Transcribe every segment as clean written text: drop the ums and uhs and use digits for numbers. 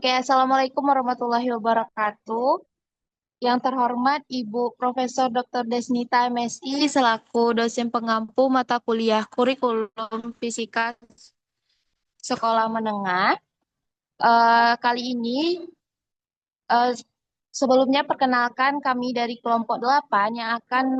Oke, Assalamualaikum warahmatullahi wabarakatuh. Yang terhormat Ibu Profesor Dr. Desnita MSI selaku dosen pengampu mata kuliah kurikulum fisika sekolah menengah. Kali ini eh, sebelumnya perkenalkan kami dari kelompok 8 yang akan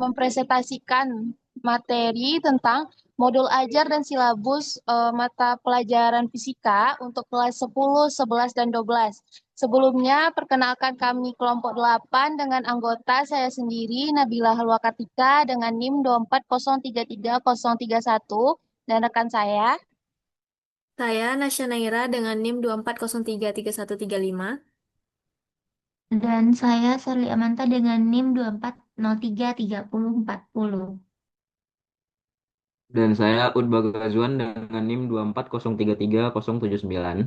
mempresentasikan materi tentang modul ajar dan silabus mata pelajaran fisika untuk kelas 10, 11, dan 12. Sebelumnya, perkenalkan kami kelompok 8 dengan anggota saya sendiri, Nabila Halwakatika dengan NIM 240333031 dan rekan saya. Saya Nasya Naira dengan NIM 240333135. Dan saya Sherly Amanta dengan NIM 24033040. Dan saya Utbah Ghazwan dengan NIM 240333079.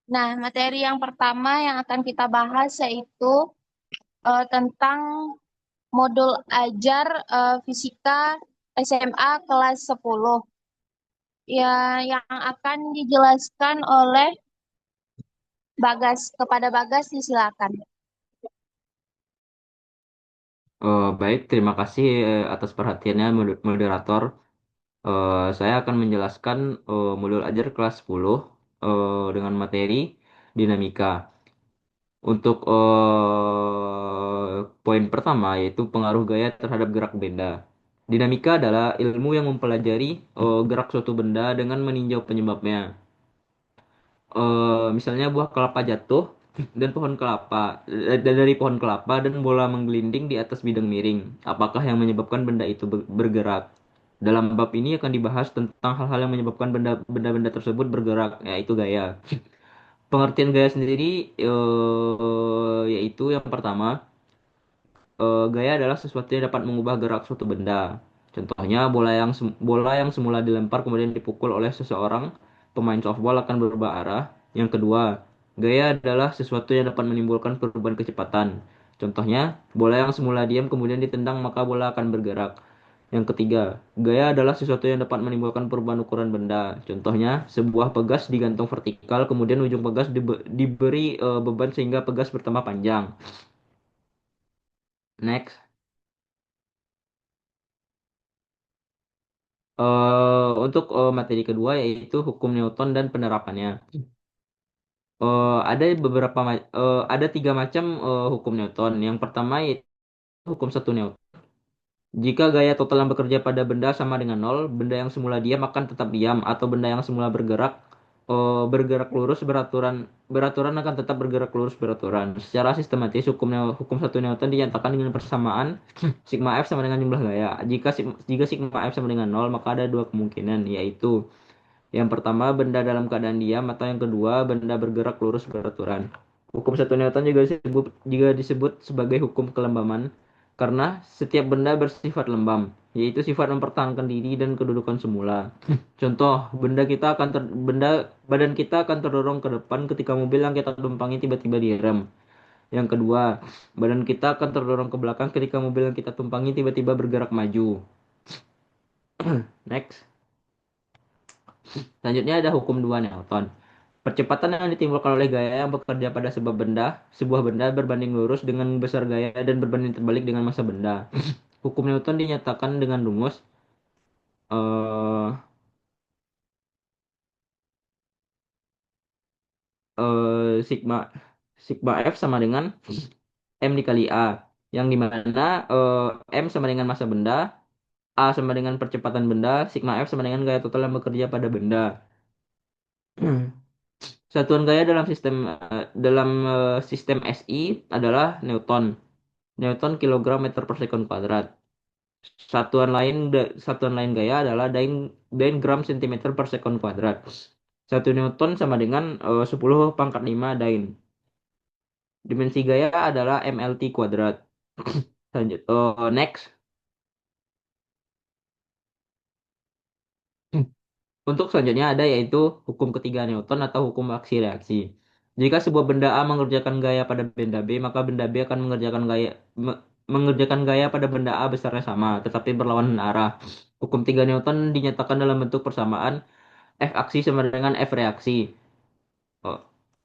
Nah, materi yang pertama yang akan kita bahas yaitu tentang modul ajar fisika SMA kelas 10. Ya, yang akan dijelaskan oleh Bagas. Kepada Bagas disilakan. Baik, terima kasih atas perhatiannya moderator. Saya akan menjelaskan modul ajar kelas 10 dengan materi dinamika. Untuk poin pertama yaitu pengaruh gaya terhadap gerak benda. Dinamika adalah ilmu yang mempelajari gerak suatu benda dengan meninjau penyebabnya. Misalnya buah kelapa jatuh dan pohon kelapa dan dari pohon kelapa dan bola menggelinding di atas bidang miring. Apakah yang menyebabkan benda itu bergerak? Dalam bab ini akan dibahas tentang hal-hal yang menyebabkan benda-benda tersebut bergerak, yaitu gaya. Pengertian gaya sendiri yaitu yang pertama, gaya adalah sesuatu yang dapat mengubah gerak suatu benda. Contohnya, bola yang semula dilempar kemudian dipukul oleh seseorang, pemain softball akan berubah arah. Yang kedua, gaya adalah sesuatu yang dapat menimbulkan perubahan kecepatan. Contohnya, bola yang semula diam kemudian ditendang maka bola akan bergerak. Yang ketiga, gaya adalah sesuatu yang dapat menimbulkan perubahan ukuran benda. Contohnya, sebuah pegas digantung vertikal kemudian ujung pegas diberi beban sehingga pegas bertambah panjang. Next. Untuk materi kedua yaitu hukum Newton dan penerapannya. Ada tiga macam hukum Newton. Yang pertama yaitu hukum satu Newton. Jika gaya total yang bekerja pada benda sama dengan nol, benda yang semula diam akan tetap diam, atau benda yang semula bergerak lurus beraturan akan tetap bergerak lurus beraturan. Secara sistematis hukum satu Newton dinyatakan dengan persamaan sigma F sama dengan jumlah gaya. Jika sigma F sama dengan nol, maka ada dua kemungkinan, yaitu yang pertama, benda dalam keadaan diam, atau yang kedua, benda bergerak lurus beraturan. Hukum satu Newton juga disebut sebagai hukum kelembaman, karena setiap benda bersifat lembam, yaitu sifat mempertahankan diri dan kedudukan semula. Contoh, badan kita akan terdorong ke depan ketika mobil yang kita tumpangi tiba-tiba direm. Yang kedua, badan kita akan terdorong ke belakang ketika mobil yang kita tumpangi tiba-tiba bergerak maju. Next. Selanjutnya ada hukum dua Newton. Percepatan yang ditimbulkan oleh gaya yang bekerja pada sebuah benda berbanding lurus dengan besar gaya dan berbanding terbalik dengan massa benda. Hukum Newton dinyatakan dengan rumus eh sigma sigma F sama dengan M dikali A, yang dimana M sama dengan massa benda, A sama dengan percepatan benda, sigma F sama dengan gaya total yang bekerja pada benda. Satuan gaya dalam sistem SI adalah Newton. Newton kilogram meter per sekon kuadrat. Satuan lain gaya adalah Dain gram sentimeter per sekon kuadrat. 1 Newton sama dengan 10 pangkat 5 Dain. Dimensi gaya adalah MLT kuadrat. Next. Untuk selanjutnya ada yaitu hukum ketiga Newton atau hukum aksi reaksi. Jika sebuah benda A mengerjakan gaya pada benda B, maka benda B akan mengerjakan gaya pada benda A besarnya sama, tetapi berlawanan arah. Hukum 3 Newton dinyatakan dalam bentuk persamaan. F aksi sama dengan F reaksi. Oh,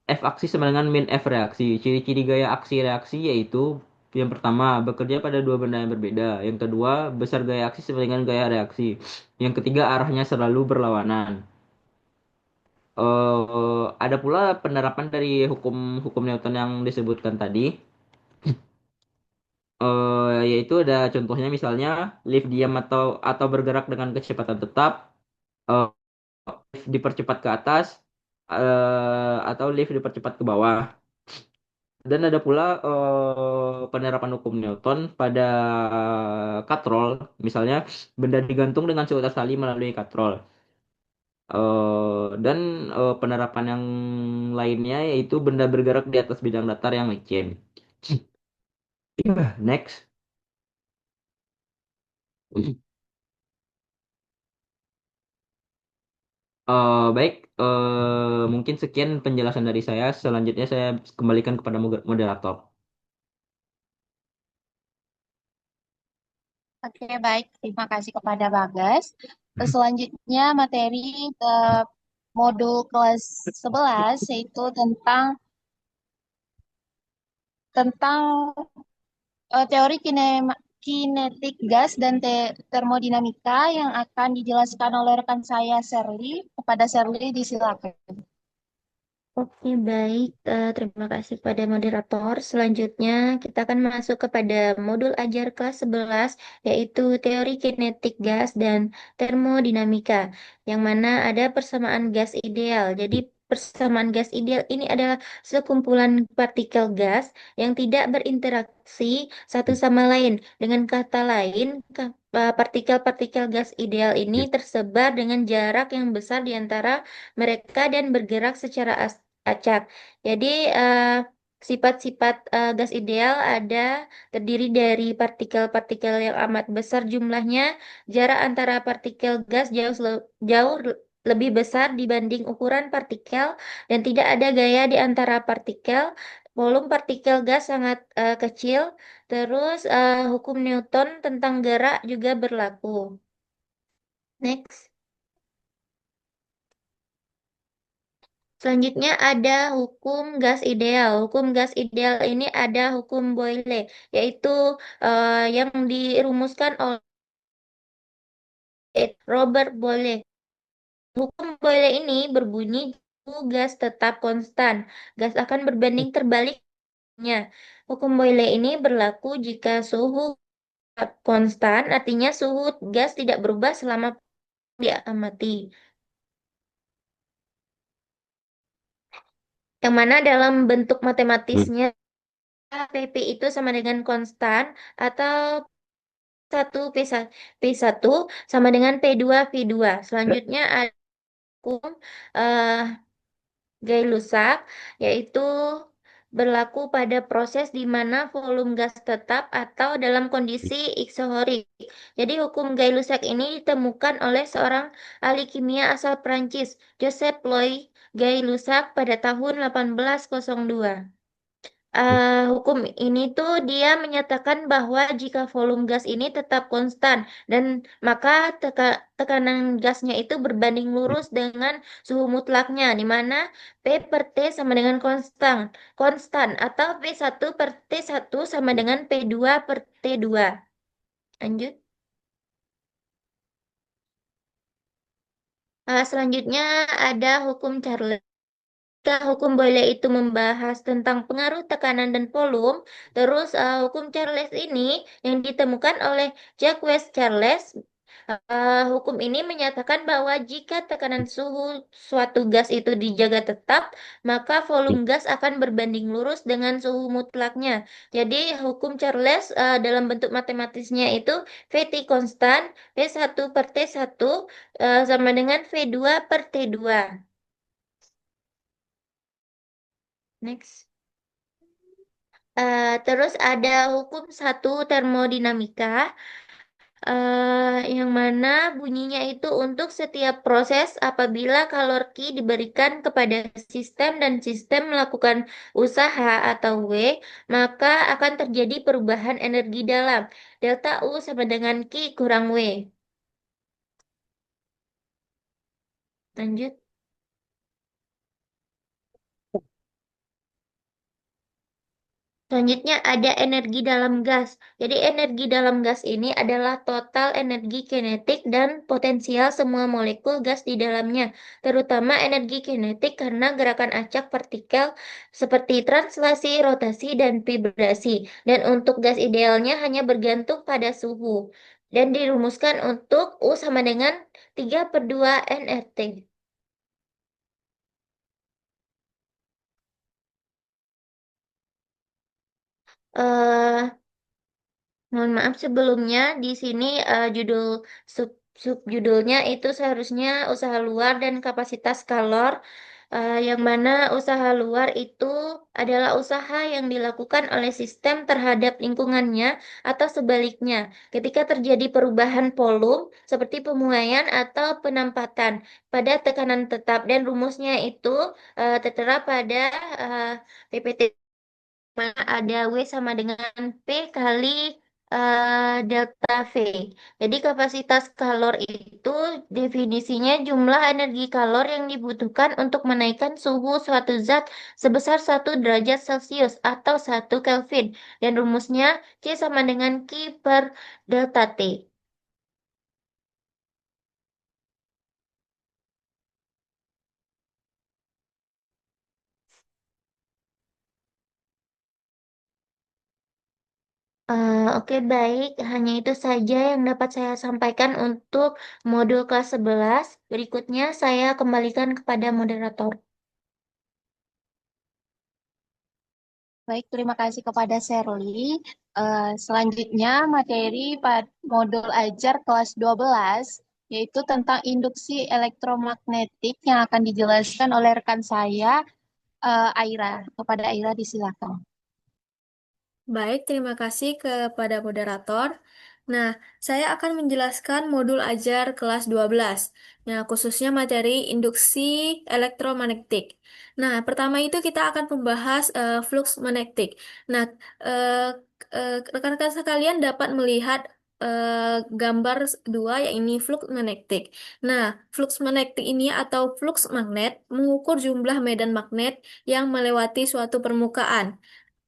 F aksi sama dengan min F reaksi. Ciri-ciri gaya aksi reaksi yaitu yang pertama, bekerja pada dua benda yang berbeda. Yang kedua, besar gaya aksi sama dengan gaya reaksi. Yang ketiga, arahnya selalu berlawanan. Ada pula penerapan dari hukum hukum Newton yang disebutkan tadi. Yaitu ada contohnya misalnya lift diam atau bergerak dengan kecepatan tetap, eh, lift dipercepat ke atas, atau lift dipercepat ke bawah. Dan ada pula penerapan hukum Newton pada katrol, misalnya benda digantung dengan seutas tali melalui katrol. Dan penerapan yang lainnya yaitu benda bergerak di atas bidang datar yang licin. Next. Baik, mungkin sekian penjelasan dari saya. Selanjutnya saya kembalikan kepada moderator. Oke, baik. Terima kasih kepada Bagas. Selanjutnya materi modul kelas 11 yaitu tentang teori kinetik gas dan termodinamika yang akan dijelaskan oleh rekan saya Shirley. Kepada Shirley disilakan. Oke, baik. Terima kasih pada moderator. Selanjutnya, kita akan masuk kepada modul ajar kelas 11, yaitu teori kinetik gas dan termodinamika, yang mana ada persamaan gas ideal. Jadi, persamaan gas ideal ini adalah sekumpulan partikel gas yang tidak berinteraksi satu sama lain. Dengan kata lain, partikel-partikel gas ideal ini tersebar dengan jarak yang besar di antara mereka dan bergerak secara acak. Jadi sifat-sifat gas ideal terdiri dari partikel-partikel yang amat besar jumlahnya, jarak antara partikel gas jauh lebih besar dibanding ukuran partikel, dan tidak ada gaya di antara partikel. Volume partikel gas sangat kecil. Terus hukum Newton tentang gerak juga berlaku. Next. Selanjutnya ada hukum gas ideal. Hukum gas ideal ini ada hukum Boyle, yaitu yang dirumuskan oleh Robert Boyle. Hukum Boyle ini berbunyi suhu gas tetap konstan, gas akan berbanding terbaliknya. Hukum Boyle ini berlaku jika suhu tetap konstan, artinya suhu gas tidak berubah selama diamati. Yang mana dalam bentuk matematisnya PP itu sama dengan konstan atau 1 P1 sama dengan P2 V2. Selanjutnya ada hukum eh, Gay-Lussac, yaitu berlaku pada proses di mana volume gas tetap atau dalam kondisi isohorik. Jadi hukum Gay-Lussac ini ditemukan oleh seorang ahli kimia asal Prancis, Joseph Louis Gay-Lussac pada tahun 1802. Hukum ini tuh dia menyatakan bahwa jika volume gas ini tetap konstan dan maka tekanan gasnya itu berbanding lurus dengan suhu mutlaknya, di mana P per T sama dengan konstan atau P1 per T1 sama dengan P2 per T2. Lanjut. Selanjutnya ada hukum Charles. Ketika hukum Boyle itu membahas tentang pengaruh tekanan dan volume, terus hukum Charles ini yang ditemukan oleh Jacques Charles, hukum ini menyatakan bahwa jika tekanan suhu suatu gas itu dijaga tetap, maka volume gas akan berbanding lurus dengan suhu mutlaknya. Jadi hukum Charles dalam bentuk matematisnya itu VT konstan, V1 per T1 sama dengan V2 per T2. Next. Terus ada hukum satu termodinamika, yang mana bunyinya itu untuk setiap proses apabila kalori diberikan kepada sistem dan sistem melakukan usaha atau W, maka akan terjadi perubahan energi dalam. Delta U sama dengan Q kurang W. Lanjut. Selanjutnya ada energi dalam gas. Jadi energi dalam gas ini adalah total energi kinetik dan potensial semua molekul gas di dalamnya, terutama energi kinetik karena gerakan acak partikel seperti translasi, rotasi, dan vibrasi. Dan untuk gas idealnya hanya bergantung pada suhu. Dan dirumuskan untuk U sama dengan 3/2 nRT. eh Mohon maaf sebelumnya di sini judul sub subjudulnya itu seharusnya usaha luar dan kapasitas kalor, yang mana usaha luar itu adalah usaha yang dilakukan oleh sistem terhadap lingkungannya atau sebaliknya ketika terjadi perubahan volume seperti pemuaian atau penampatan pada tekanan tetap, dan rumusnya itu tertera pada PPT, ada W sama dengan P kali delta V. Jadi kapasitas kalor itu definisinya jumlah energi kalor yang dibutuhkan untuk menaikkan suhu suatu zat sebesar 1 derajat Celcius atau 1 Kelvin. Dan rumusnya C sama dengan Q per delta T. Oke, baik. Hanya itu saja yang dapat saya sampaikan untuk modul kelas 11. Berikutnya saya kembalikan kepada moderator. Baik, terima kasih kepada Shirley. Selanjutnya materi pada modul ajar kelas 12 yaitu tentang induksi elektromagnetik yang akan dijelaskan oleh rekan saya, Aira. Kepada Aira disilakan. Baik, terima kasih kepada moderator. Nah, saya akan menjelaskan modul ajar kelas 12. Nah, khususnya materi induksi elektromagnetik. Nah, pertama itu kita akan membahas flux magnetik. Nah, eh, rekan-rekan sekalian dapat melihat gambar dua, yaitu flux magnetik. Nah, flux magnetik ini atau flux magnet mengukur jumlah medan magnet yang melewati suatu permukaan.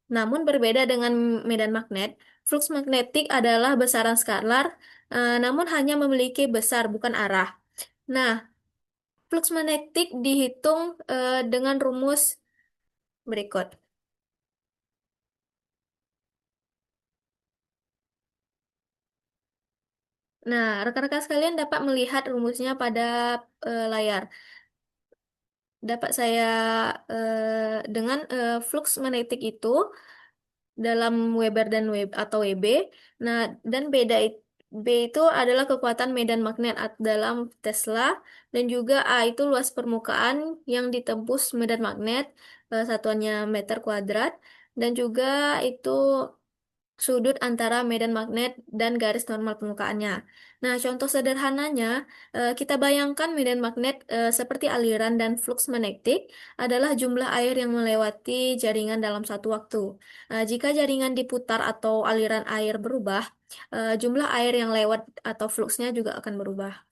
Namun berbeda dengan medan magnet, flux magnetik adalah besaran skalar, namun hanya memiliki besar bukan arah. Nah, flux magnetik dihitung dengan rumus berikut. Nah, rekan-rekan sekalian dapat melihat rumusnya pada layar. Dapat saya dengan flux magnetik itu dalam Weber dan Web atau WB. Nah, dan B itu adalah kekuatan medan magnet dalam Tesla, dan juga A itu luas permukaan yang ditembus medan magnet, satuannya meter kuadrat, dan juga itu sudut antara medan magnet dan garis normal permukaannya. Nah, contoh sederhananya, kita bayangkan medan magnet seperti aliran dan flux magnetik adalah jumlah air yang melewati jaringan dalam satu waktu. Jika jaringan diputar atau aliran air berubah, jumlah air yang lewat atau fluxnya juga akan berubah.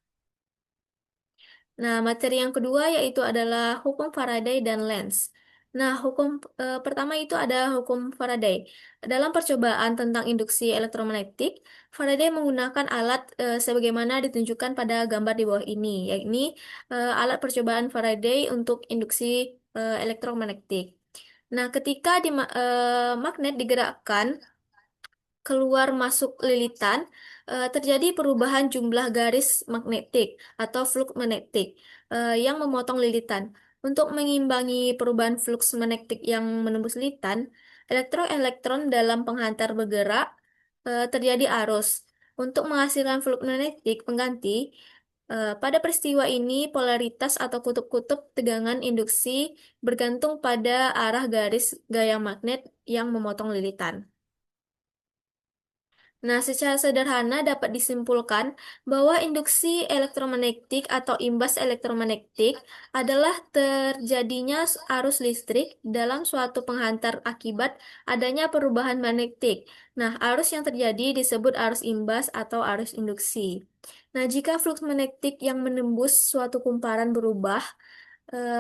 Nah, materi yang kedua yaitu adalah hukum Faraday dan Lenz. Nah, hukum pertama itu ada hukum Faraday. Dalam percobaan tentang induksi elektromagnetik, Faraday menggunakan alat sebagaimana ditunjukkan pada gambar di bawah ini, yakni alat percobaan Faraday untuk induksi elektromagnetik. Nah, ketika magnet digerakkan keluar masuk lilitan, terjadi perubahan jumlah garis magnetik atau flux magnetik yang memotong lilitan. Untuk mengimbangi perubahan flux magnetik yang menembus lilitan, elektron-elektron dalam penghantar bergerak, terjadi arus. Untuk menghasilkan flux magnetik pengganti, pada peristiwa ini polaritas atau kutub-kutub tegangan induksi bergantung pada arah garis gaya magnet yang memotong lilitan. Nah, secara sederhana dapat disimpulkan bahwa induksi elektromagnetik atau imbas elektromagnetik adalah terjadinya arus listrik dalam suatu penghantar akibat adanya perubahan magnetik. Nah, arus yang terjadi disebut arus imbas atau arus induksi. Nah, jika flux magnetik yang menembus suatu kumparan berubah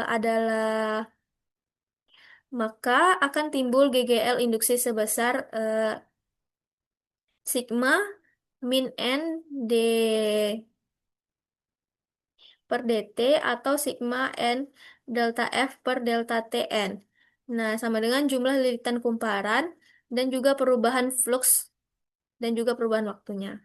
adalah maka akan timbul GGL induksi sebesar sigma min n d per dt atau sigma n delta F per delta Tn. Nah, sama dengan jumlah lilitan kumparan dan juga perubahan flux dan juga perubahan waktunya.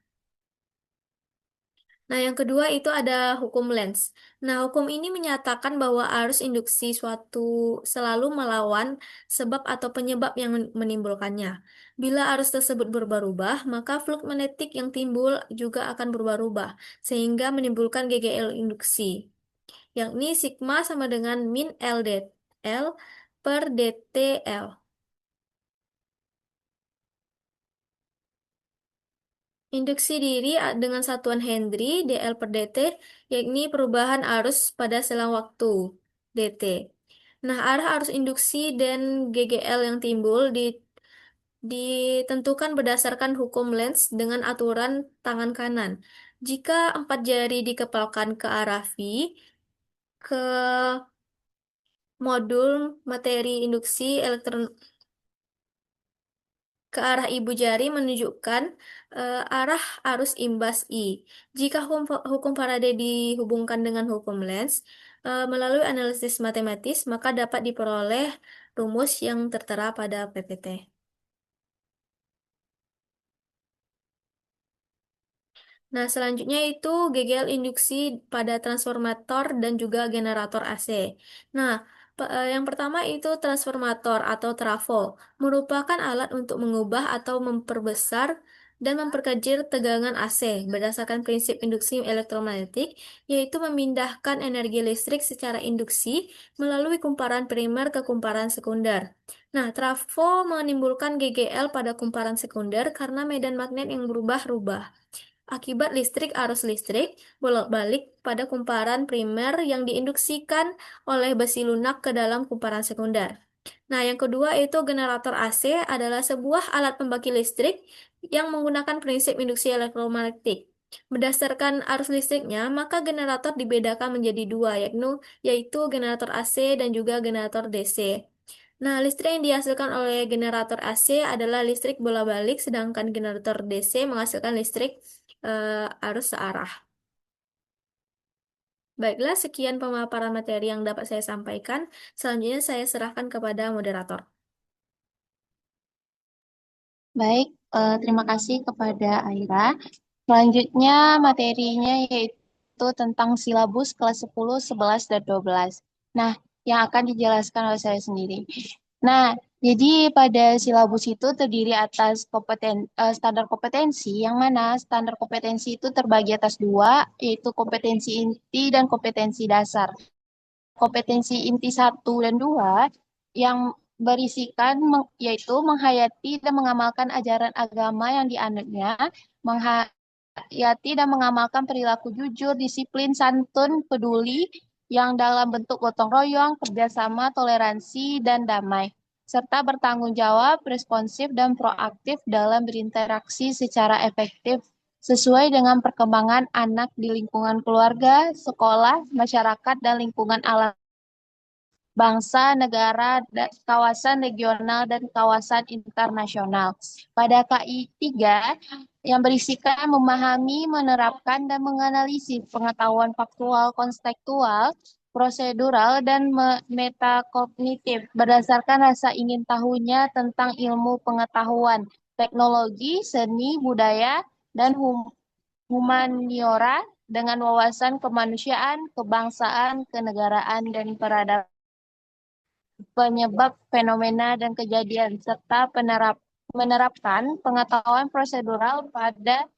Nah, yang kedua itu ada hukum Lenz. Nah, hukum ini menyatakan bahwa arus induksi suatu selalu melawan sebab atau penyebab yang menimbulkannya. Bila arus tersebut berubah-ubah, maka flux magnetik yang timbul juga akan berubah-ubah, sehingga menimbulkan GGL induksi, yakni sigma sama dengan min LDL per DTL. Induksi diri dengan satuan Henry dl per dt, yakni perubahan arus pada selang waktu dt. Nah, arah arus induksi dan GGL yang timbul ditentukan berdasarkan hukum Lenz dengan aturan tangan kanan. Jika 4 jari dikepalkan ke arah V, ke modul materi induksi elektron ke arah ibu jari menunjukkan arah arus imbas I. Jika hukum Faraday dihubungkan dengan hukum Lenz melalui analisis matematis, maka dapat diperoleh rumus yang tertera pada PPT. Nah, selanjutnya itu GGL induksi pada transformator dan juga generator AC. Nah, yang pertama itu transformator atau trafo, merupakan alat untuk mengubah atau memperbesar dan memperkecil tegangan AC berdasarkan prinsip induksi elektromagnetik, yaitu memindahkan energi listrik secara induksi melalui kumparan primer ke kumparan sekunder. Nah, trafo menimbulkan GGL pada kumparan sekunder karena medan magnet yang berubah-ubah akibat arus listrik bolak-balik pada kumparan primer yang diinduksikan oleh besi lunak ke dalam kumparan sekunder. Nah, yang kedua itu generator AC adalah sebuah alat pembangkit listrik yang menggunakan prinsip induksi elektromagnetik. Berdasarkan arus listriknya, maka generator dibedakan menjadi dua, yaitu generator AC dan juga generator DC. Nah, listrik yang dihasilkan oleh generator AC adalah listrik bola-balik, sedangkan generator DC menghasilkan listrik arus searah. Baiklah, sekian pemaparan materi yang dapat saya sampaikan. Selanjutnya saya serahkan kepada moderator. Baik, terima kasih kepada Aira. Selanjutnya materinya yaitu tentang silabus kelas 10, 11, dan 12. Nah, yang akan dijelaskan oleh saya sendiri. Nah, jadi pada silabus itu terdiri atas standar kompetensi, yang mana standar kompetensi itu terbagi atas dua, yaitu kompetensi inti dan kompetensi dasar. Kompetensi inti 1 dan 2 yang berisikan yaitu menghayati dan mengamalkan ajaran agama yang dianutnya, menghayati dan mengamalkan perilaku jujur, disiplin, santun, peduli, yang dalam bentuk gotong royong, kerjasama, toleransi, dan damai, serta bertanggung jawab, responsif, dan proaktif dalam berinteraksi secara efektif sesuai dengan perkembangan anak di lingkungan keluarga, sekolah, masyarakat, dan lingkungan alam bangsa, negara, kawasan regional, dan kawasan internasional. Pada KI 3 yang berisikan memahami, menerapkan, dan menganalisis pengetahuan faktual, konstekstual, prosedural, dan metakognitif berdasarkan rasa ingin tahunya tentang ilmu pengetahuan, teknologi, seni, budaya, dan humaniora dengan wawasan kemanusiaan, kebangsaan, kenegaraan, dan peradaban, penyebab fenomena dan kejadian, serta menerapkan pengetahuan prosedural pada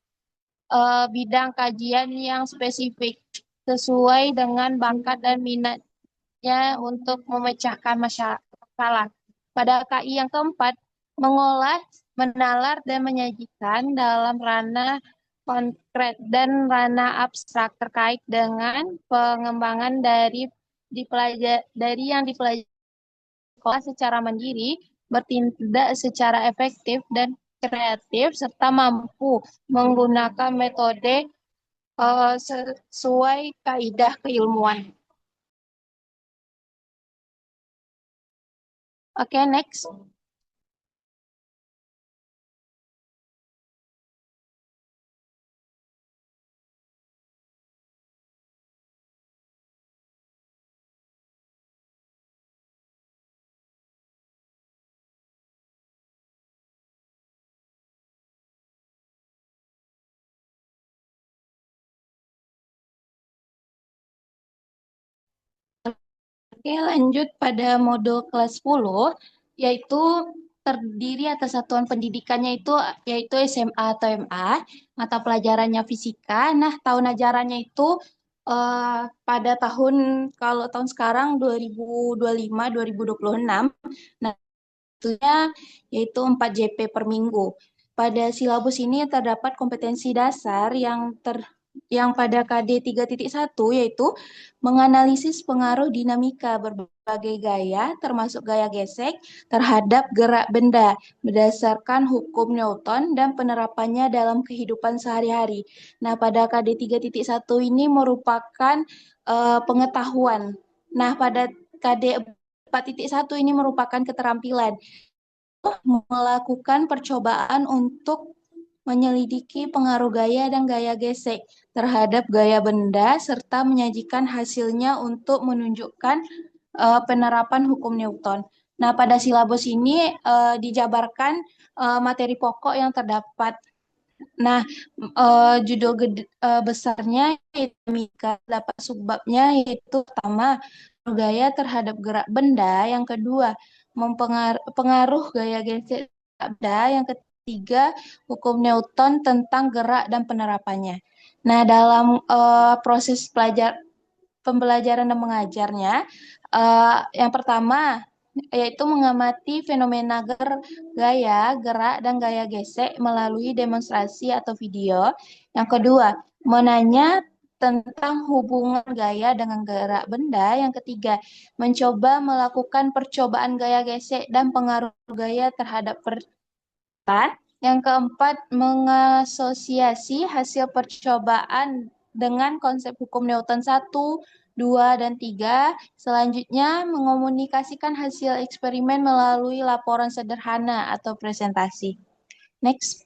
bidang kajian yang spesifik sesuai dengan bakat dan minatnya untuk memecahkan masalah. Pada KI yang keempat, mengolah, menalar, dan menyajikan dalam ranah konkret dan ranah abstrak terkait dengan pengembangan dari yang dipelajari sekolah secara mandiri, bertindak secara efektif dan kreatif, serta mampu menggunakan metode sesuai kaidah keilmuan. Oke, next. Oke, lanjut pada modul kelas 10, yaitu terdiri atas satuan pendidikannya yaitu SMA atau MA, mata pelajarannya fisika. Nah, tahun ajarannya itu pada kalau tahun sekarang 2025-2026. Nah, tentunya yaitu 4 JP per minggu. Pada silabus ini terdapat kompetensi dasar yang pada KD 3.1 yaitu menganalisis pengaruh dinamika berbagai gaya termasuk gaya gesek terhadap gerak benda berdasarkan hukum Newton dan penerapannya dalam kehidupan sehari-hari. Nah, pada KD 3.1 ini merupakan pengetahuan. Nah, pada KD 4.1 ini merupakan keterampilan melakukan percobaan untuk menyelidiki pengaruh gaya dan gaya gesek terhadap gaya benda serta menyajikan hasilnya untuk menunjukkan penerapan hukum Newton. Nah, pada silabus ini dijabarkan materi pokok yang terdapat. Nah, judul besarnya yaitu dinamika, dapat subbabnya yaitu pertama gaya terhadap gerak benda, yang kedua pengaruh gaya gesek benda, yang ketiga hukum Newton tentang gerak dan penerapannya. Nah, dalam proses pembelajaran dan mengajarnya, yang pertama yaitu mengamati fenomena gaya, gerak, dan gaya gesek melalui demonstrasi atau video. Yang kedua, menanya tentang hubungan gaya dengan gerak benda. Yang ketiga, mencoba melakukan percobaan gaya gesek dan pengaruh gaya terhadap pertan. Yang keempat, mengasosiasi hasil percobaan dengan konsep hukum Newton 1, 2, dan 3. Selanjutnya, mengomunikasikan hasil eksperimen melalui laporan sederhana atau presentasi. Next.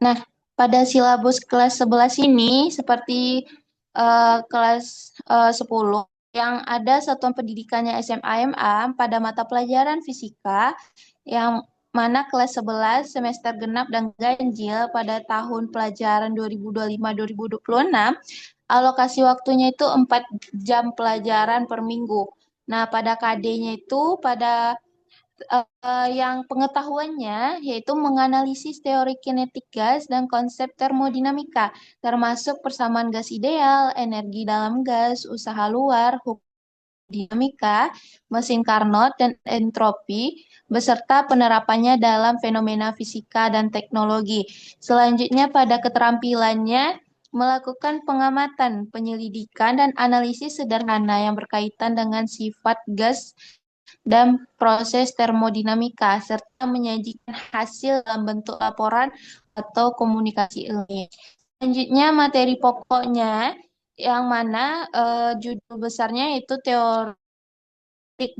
Nah, pada silabus kelas 11 ini, seperti kelas 10, yang ada satuan pendidikannya SMA-MA pada mata pelajaran fisika, yang mana kelas 11 semester genap dan ganjil pada tahun pelajaran 2025-2026, alokasi waktunya itu 4 jam pelajaran per minggu. Nah, pada KD-nya itu pada yang pengetahuannya yaitu menganalisis teori kinetik gas dan konsep termodinamika, termasuk persamaan gas ideal, energi dalam gas, usaha luar, hukum dinamika, mesin Carnot, dan entropi, beserta penerapannya dalam fenomena fisika dan teknologi. Selanjutnya pada keterampilannya melakukan pengamatan, penyelidikan, dan analisis sederhana yang berkaitan dengan sifat gas dan proses termodinamika, serta menyajikan hasil dalam bentuk laporan atau komunikasi ilmiah. Selanjutnya, materi pokoknya yang mana judul besarnya itu teori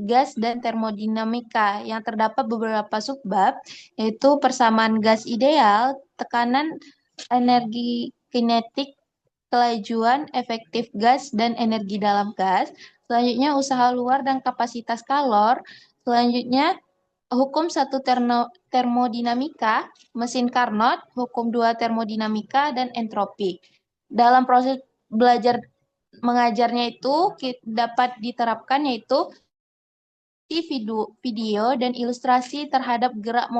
gas dan termodinamika, yang terdapat beberapa subbab, yaitu persamaan gas ideal, tekanan energi kinetik, kelajuan efektif gas dan energi dalam gas. Selanjutnya usaha luar dan kapasitas kalor. Selanjutnya hukum 1 termodinamika, mesin Carnot, hukum 2 termodinamika, dan entropi. Dalam proses belajar mengajarnya itu dapat diterapkan yaitu video dan ilustrasi terhadap gerak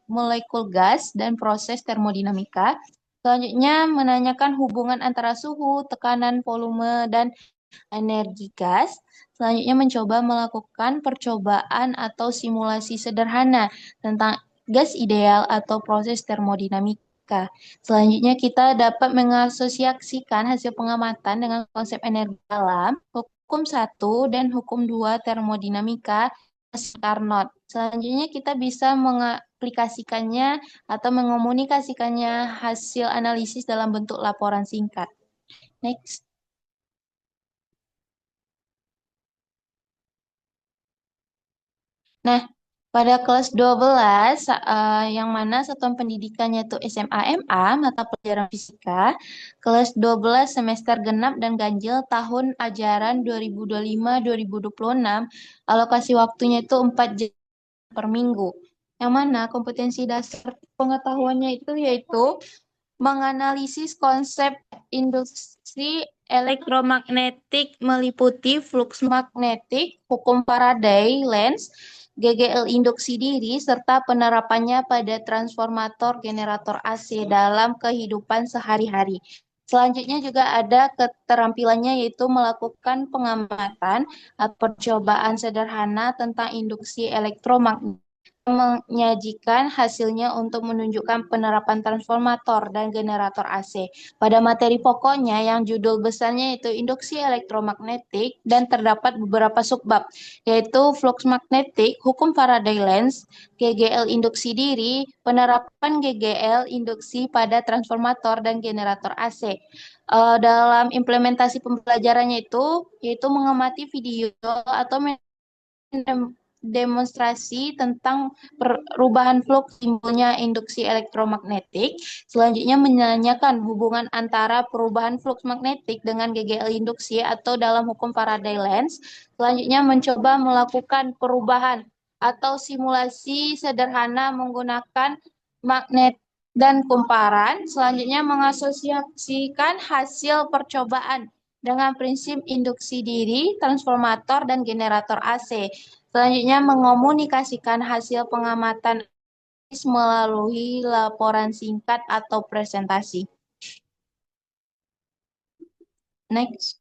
molekul gas dan proses termodinamika. Selanjutnya menanyakan hubungan antara suhu, tekanan, volume, dan energi gas. Selanjutnya mencoba melakukan percobaan atau simulasi sederhana tentang gas ideal atau proses termodinamika. Selanjutnya kita dapat mengasosiasikan hasil pengamatan dengan konsep energi dalam, hukum 1 dan hukum 2 termodinamika, Carnot. Selanjutnya kita bisa mengaplikasikannya atau mengomunikasikannya hasil analisis dalam bentuk laporan singkat. Next. Nah, pada kelas 12, yang mana satuan pendidikannya itu SMA MA, mata pelajaran fisika, kelas 12 semester genap dan ganjil tahun ajaran 2025-2026, alokasi waktunya itu 4 jam per minggu. Yang mana kompetensi dasar pengetahuannya itu yaitu menganalisis konsep industri elektromagnetik meliputi flux magnetik, hukum Faraday, Lenz, GGL induksi diri, serta penerapannya pada transformator generator AC dalam kehidupan sehari-hari. Selanjutnya juga ada keterampilannya yaitu melakukan pengamatan atau percobaan sederhana tentang induksi elektromagnetik, menyajikan hasilnya untuk menunjukkan penerapan transformator dan generator AC. Pada materi pokoknya yang judul besarnya itu induksi elektromagnetik dan terdapat beberapa subbab, yaitu flux magnetik, hukum Faraday-Lenz, GGL induksi diri, penerapan GGL induksi pada transformator dan generator AC. Dalam implementasi pembelajarannya itu, yaitu mengamati video atau demonstrasi tentang perubahan flux timbulnya induksi elektromagnetik. Selanjutnya menanyakan hubungan antara perubahan flux magnetik dengan GGL induksi atau dalam hukum Faraday-Lenz. Selanjutnya mencoba melakukan perubahan atau simulasi sederhana menggunakan magnet dan kumparan. Selanjutnya mengasosiasikan hasil percobaan dengan prinsip induksi diri, transformator, dan generator AC. Selanjutnya, mengomunikasikan hasil pengamatan melalui laporan singkat atau presentasi. Next.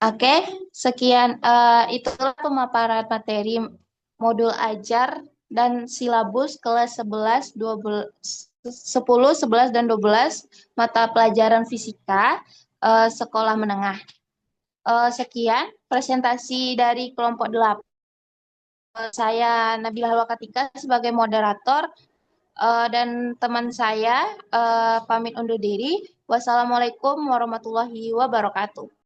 Oke, sekian itulah pemaparan materi modul ajar dan silabus kelas 11, 12, 10, 11, dan 12 mata pelajaran fisika sekolah menengah. Sekian presentasi dari kelompok 8. Saya Nabila Halwakatika sebagai moderator dan teman saya pamit undur diri. Wassalamualaikum warahmatullahi wabarakatuh.